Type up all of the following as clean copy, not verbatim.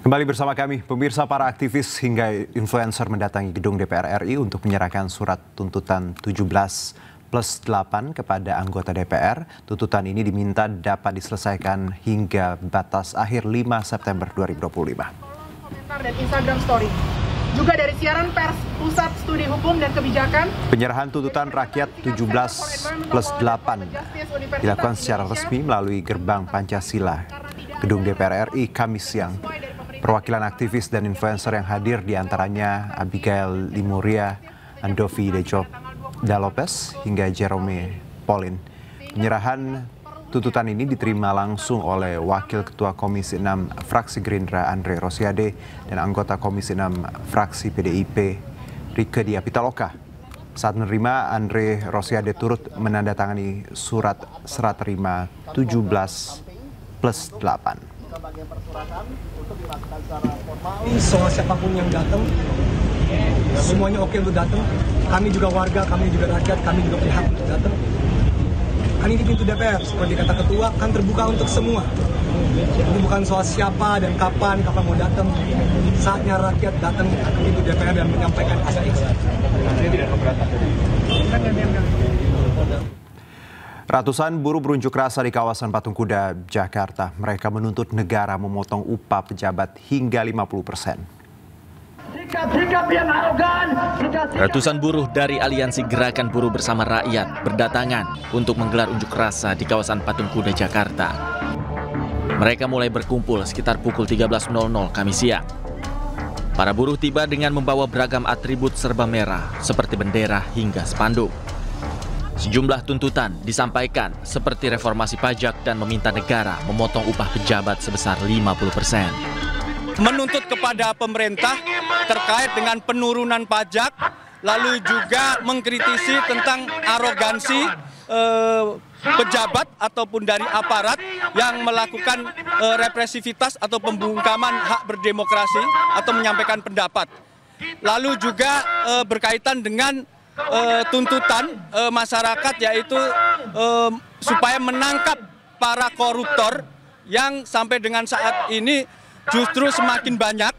Kembali bersama kami, pemirsa. Para aktivis hingga influencer mendatangi gedung DPR RI untuk menyerahkan surat tuntutan 17+8 kepada anggota DPR. Tuntutan ini diminta dapat diselesaikan hingga batas akhir 5 September 2025. Komentar dan Instagram Story. Juga dari siaran pers Pusat Studi Hukum dan Kebijakan. Penyerahan tuntutan rakyat 17+8 dilakukan secara resmi melalui gerbang Pancasila, gedung DPR RI Kamis siang. Perwakilan aktivis dan influencer yang hadir diantaranya Abigail Limuria, Andovi Da Lopez, hingga Jerome Pauline. Penyerahan tuntutan ini diterima langsung oleh Wakil Ketua Komisi 6 Fraksi Gerindra Andre Rosiade dan anggota Komisi 6 Fraksi PDIP Rieke Diah Pitaloka. Saat menerima, Andre Rosiade turut menandatangani surat serah terima 17+8. Soal siapapun yang datang, semuanya oke untuk datang. Kami juga warga, kami juga rakyat, kami juga punya hak untuk datang. Kan ini pintu DPR, seperti kata ketua, kan terbuka untuk semua. Ini bukan soal siapa dan kapan mau datang. Saatnya rakyat datang ke pintu DPR dan menyampaikan aspirasi. Ratusan buruh berunjuk rasa di kawasan Patung Kuda, Jakarta. Mereka menuntut negara memotong upah pejabat hingga 50%. Ratusan buruh dari Aliansi Gerakan Buruh Bersama Rakyat berdatangan untuk menggelar unjuk rasa di kawasan Patung Kuda, Jakarta. Mereka mulai berkumpul sekitar pukul 13.00 Kamis siang. Para buruh tiba dengan membawa beragam atribut serba merah seperti bendera hingga spanduk. Sejumlah tuntutan disampaikan seperti reformasi pajak dan meminta negara memotong upah pejabat sebesar 50%. Menuntut kepada pemerintah terkait dengan penurunan pajak, lalu juga mengkritisi tentang arogansi pejabat ataupun dari aparat yang melakukan represivitas atau pembungkaman hak berdemokrasi atau menyampaikan pendapat. Lalu juga berkaitan dengan tuntutan masyarakat, yaitu supaya menangkap para koruptor yang sampai dengan saat ini justru semakin banyak.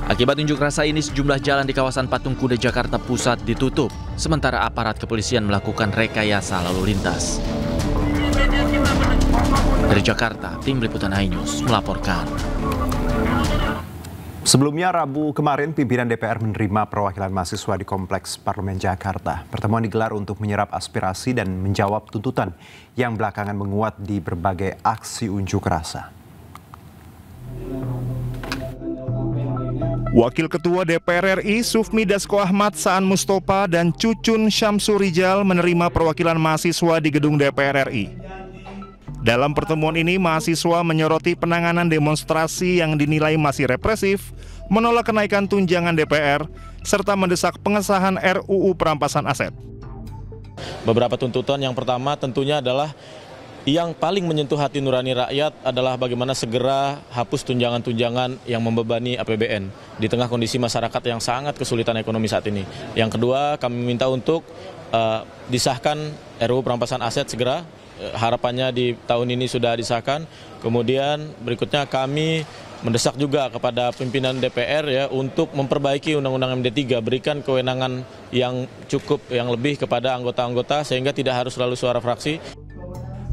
Akibat unjuk rasa ini, sejumlah jalan di kawasan Patung Kuda Jakarta Pusat ditutup, sementara aparat kepolisian melakukan rekayasa lalu lintas. Dari Jakarta, tim liputan iNews melaporkan. Sebelumnya, Rabu kemarin, pimpinan DPR menerima perwakilan mahasiswa di Kompleks Parlemen Jakarta. Pertemuan digelar untuk menyerap aspirasi dan menjawab tuntutan yang belakangan menguat di berbagai aksi unjuk rasa. Wakil Ketua DPR RI Sufmi Dasko Ahmad Saan Mustopa dan Cucun Syamsurijal menerima perwakilan mahasiswa di gedung DPR RI. Dalam pertemuan ini, mahasiswa menyoroti penanganan demonstrasi yang dinilai masih represif, menolak kenaikan tunjangan DPR, serta mendesak pengesahan RUU perampasan aset. Beberapa tuntutan, yang pertama tentunya adalah yang paling menyentuh hati nurani rakyat adalah bagaimana segera hapus tunjangan-tunjangan yang membebani APBN di tengah kondisi masyarakat yang sangat kesulitan ekonomi saat ini. Yang kedua, kami minta untuk disahkan RUU perampasan aset segera. Harapannya di tahun ini sudah disahkan. Kemudian berikutnya kami mendesak juga kepada pimpinan DPR ya untuk memperbaiki Undang-Undang MD3, berikan kewenangan yang cukup, yang lebih kepada anggota-anggota sehingga tidak harus selalu suara fraksi.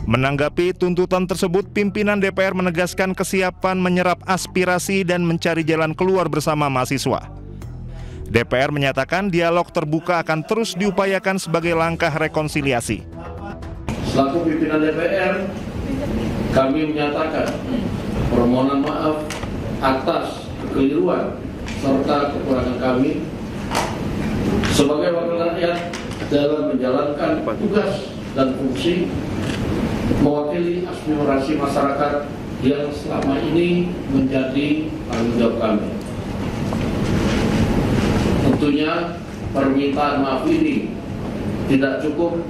Menanggapi tuntutan tersebut, pimpinan DPR menegaskan kesiapan menyerap aspirasi dan mencari jalan keluar bersama mahasiswa. DPR menyatakan dialog terbuka akan terus diupayakan sebagai langkah rekonsiliasi. Selaku pimpinan DPR, kami menyatakan permohonan maaf atas kekeliruan serta kekurangan kami sebagai wakil rakyat dalam menjalankan tugas dan fungsi mewakili aspirasi masyarakat yang selama ini menjadi tanggung jawab kami. Tentunya permintaan maaf ini tidak cukup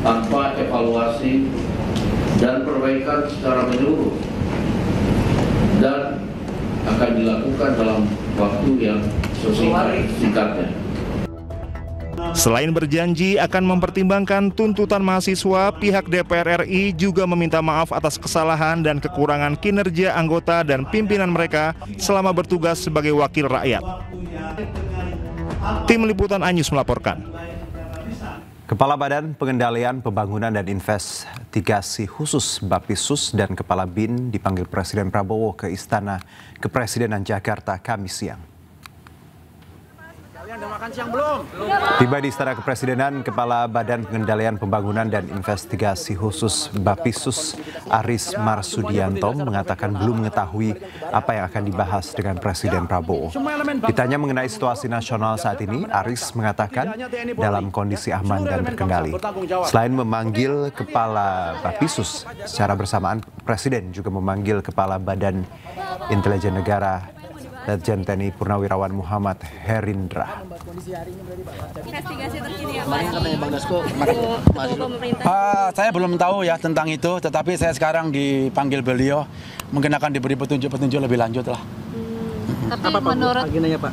tanpa evaluasi dan perbaikan secara menyeluruh, dan akan dilakukan dalam waktu yang sesingkatnya. Selain berjanji akan mempertimbangkan tuntutan mahasiswa, pihak DPR RI juga meminta maaf atas kesalahan dan kekurangan kinerja anggota dan pimpinan mereka selama bertugas sebagai wakil rakyat. Tim Liputan Anyus melaporkan. Kepala Badan Pengendalian Pembangunan dan Investigasi Khusus Bappisus dan Kepala BIN dipanggil Presiden Prabowo ke Istana Kepresidenan Jakarta Kamis siang. Tiba di Istana Kepresidenan, Kepala Badan Pengendalian Pembangunan dan Investigasi Khusus Bappisus Aris Marsudianto mengatakan belum mengetahui apa yang akan dibahas dengan Presiden Prabowo. Ditanya mengenai situasi nasional saat ini, Aris mengatakan dalam kondisi aman dan terkendali. Selain memanggil Kepala Bappisus, secara bersamaan Presiden juga memanggil Kepala Badan Intelijen Negara Letjen TNI Purnawirawan Muhammad Herindra. Investigasi terkini ya Pak. Saya belum tahu ya tentang itu, tetapi saya sekarang dipanggil beliau, mungkin akan diberi petunjuk-petunjuk lebih lanjut lah. Tapi menurut agendanya Pak?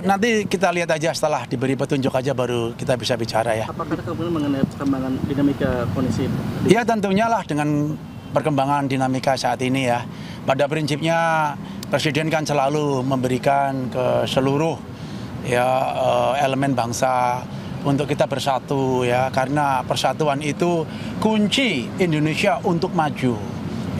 Nanti kita lihat aja setelah diberi petunjuk aja baru kita bisa bicara ya. Apakah kemudian mengenai perkembangan dinamika kondisi? Ya tentunya lah dengan perkembangan dinamika saat ini ya. Pada prinsipnya Presiden kan selalu memberikan ke seluruh elemen bangsa untuk kita bersatu ya, karena persatuan itu kunci Indonesia untuk maju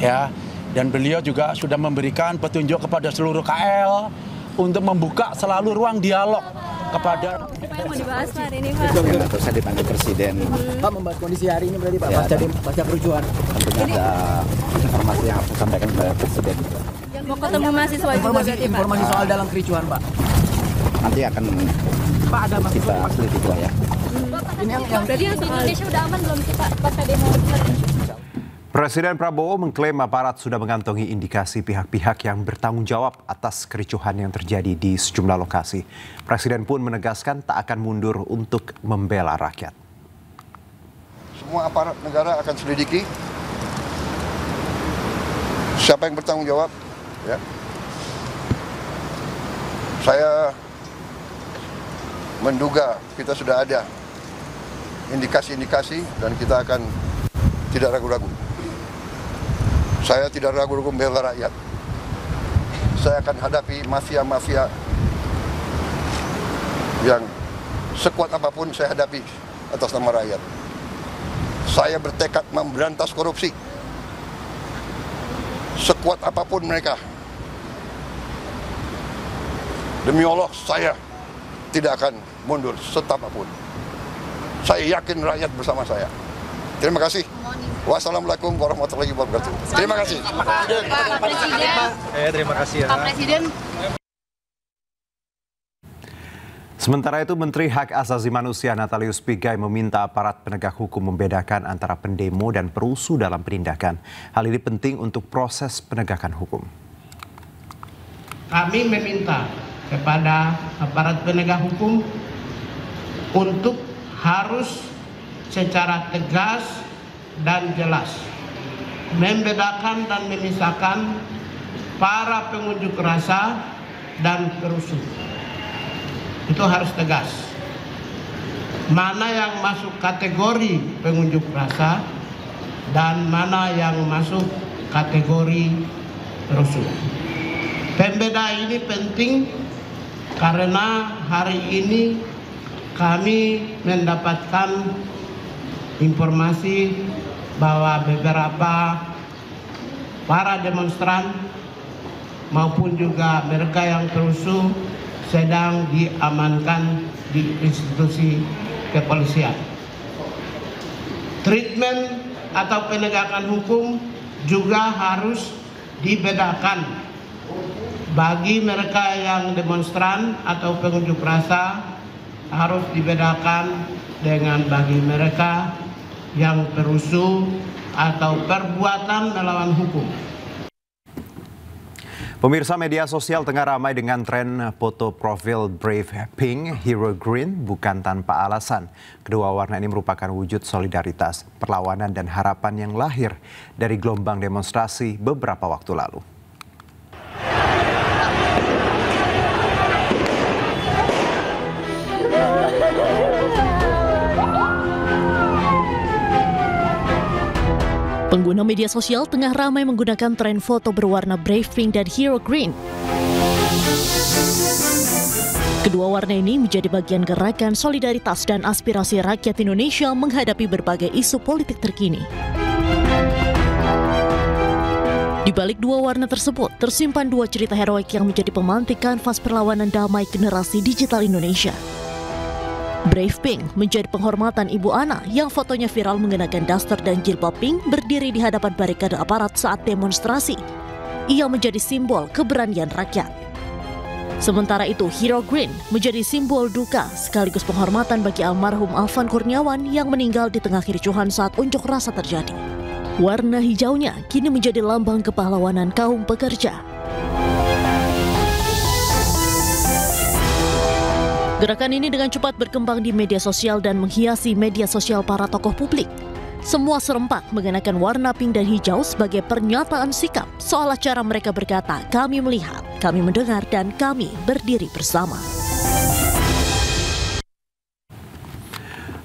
ya. Dan beliau juga sudah memberikan petunjuk kepada seluruh KL untuk membuka selalu ruang dialog kepada. Apa yang mau dibahas hari ini Pak? Terus saya dipanggil Presiden. Pak membahas kondisi hari ini berarti Pak, pasca kerucuhan. Tentunya ada informasi yang harus disampaikan kepada Presiden. Mau ketemu mahasiswa juga berarti Pak? Informasi soal dalam kericuhan Pak. Nanti akan Pak ada kita selidiki juga ya. Ini yang berarti yang di Indonesia udah aman belum sih Pak pasca demo? Presiden Prabowo mengklaim aparat sudah mengantongi indikasi pihak-pihak yang bertanggung jawab atas kericuhan yang terjadi di sejumlah lokasi. Presiden pun menegaskan tak akan mundur untuk membela rakyat. Semua aparat negara akan selidiki siapa yang bertanggung jawab. Ya. Saya menduga kita sudah ada indikasi-indikasi dan kita akan tidak ragu-ragu. Saya tidak ragu-ragu membela rakyat. Saya akan hadapi mafia-mafia yang sekuat apapun saya hadapi atas nama rakyat. Saya bertekad memberantas korupsi. Sekuat apapun mereka. Demi Allah, saya tidak akan mundur setapapun. Saya yakin rakyat bersama saya. Terima kasih. Wassalamualaikum warahmatullahi wabarakatuh. Terima kasih. Pak Presiden. Terima kasih ya. Pak Presiden. Sementara itu, Menteri Hak Asasi Manusia Natalius Pigai meminta aparat penegak hukum membedakan antara pendemo dan perusuh dalam penindakan. Hal ini penting untuk proses penegakan hukum. Kami meminta kepada aparat penegak hukum untuk harus secara tegas dan jelas membedakan dan memisahkan para pengunjuk rasa dan perusuh. Itu harus tegas. Mana yang masuk kategori pengunjuk rasa dan mana yang masuk kategori perusuh. Pembeda ini penting karena hari ini kami mendapatkan informasi bahwa beberapa para demonstran maupun juga mereka yang perusuh sedang diamankan di institusi kepolisian. Treatment atau penegakan hukum juga harus dibedakan bagi mereka yang demonstran atau pengunjuk rasa, harus dibedakan dengan bagi mereka yang perusuh atau perbuatan melawan hukum. Pemirsa, media sosial tengah ramai dengan tren foto profil Brave Pink Hero Green bukan tanpa alasan. Kedua warna ini merupakan wujud solidaritas, perlawanan dan harapan yang lahir dari gelombang demonstrasi beberapa waktu lalu. Pengguna media sosial tengah ramai menggunakan tren foto berwarna Brave Pink dan Hero Green. Kedua warna ini menjadi bagian gerakan solidaritas dan aspirasi rakyat Indonesia menghadapi berbagai isu politik terkini. Di balik dua warna tersebut, tersimpan dua cerita heroik yang menjadi pemantik kanvas perlawanan damai generasi digital Indonesia. Brave Pink menjadi penghormatan Ibu Ana yang fotonya viral mengenakan daster dan jilbab pink berdiri di hadapan barikade aparat saat demonstrasi. Ia menjadi simbol keberanian rakyat. Sementara itu, Hero Green menjadi simbol duka sekaligus penghormatan bagi almarhum Alvan Kurniawan yang meninggal di tengah kericuhan saat unjuk rasa terjadi. Warna hijaunya kini menjadi lambang kepahlawanan kaum pekerja. Gerakan ini dengan cepat berkembang di media sosial dan menghiasi media sosial para tokoh publik. Semua serempak mengenakan warna pink dan hijau sebagai pernyataan sikap, seolah cara mereka berkata, kami melihat, kami mendengar, dan kami berdiri bersama.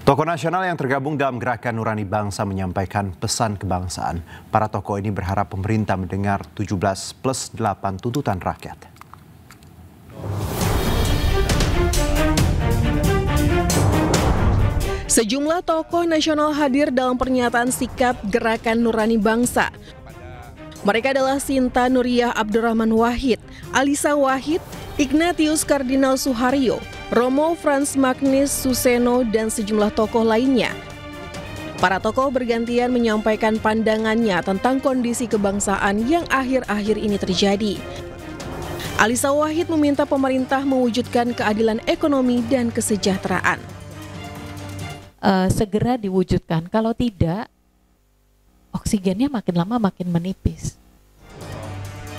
Tokoh nasional yang tergabung dalam Gerakan Nurani Bangsa menyampaikan pesan kebangsaan. Para tokoh ini berharap pemerintah mendengar 17+8 tuntutan rakyat. Sejumlah tokoh nasional hadir dalam pernyataan sikap Gerakan Nurani Bangsa. Mereka adalah Sinta Nuriyah Abdurrahman Wahid, Alisa Wahid, Ignatius Kardinal Suharyo, Romo Frans Magnis Suseno, dan sejumlah tokoh lainnya. Para tokoh bergantian menyampaikan pandangannya tentang kondisi kebangsaan yang akhir-akhir ini terjadi. Alisa Wahid meminta pemerintah mewujudkan keadilan ekonomi dan kesejahteraan. Segera diwujudkan, kalau tidak oksigennya makin lama makin menipis.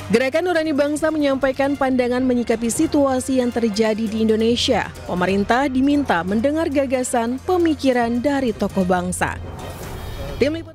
Gerakan Nurani Bangsa menyampaikan pandangan menyikapi situasi yang terjadi di Indonesia. Pemerintah diminta mendengar gagasan, pemikiran dari tokoh bangsa. Tim Liputan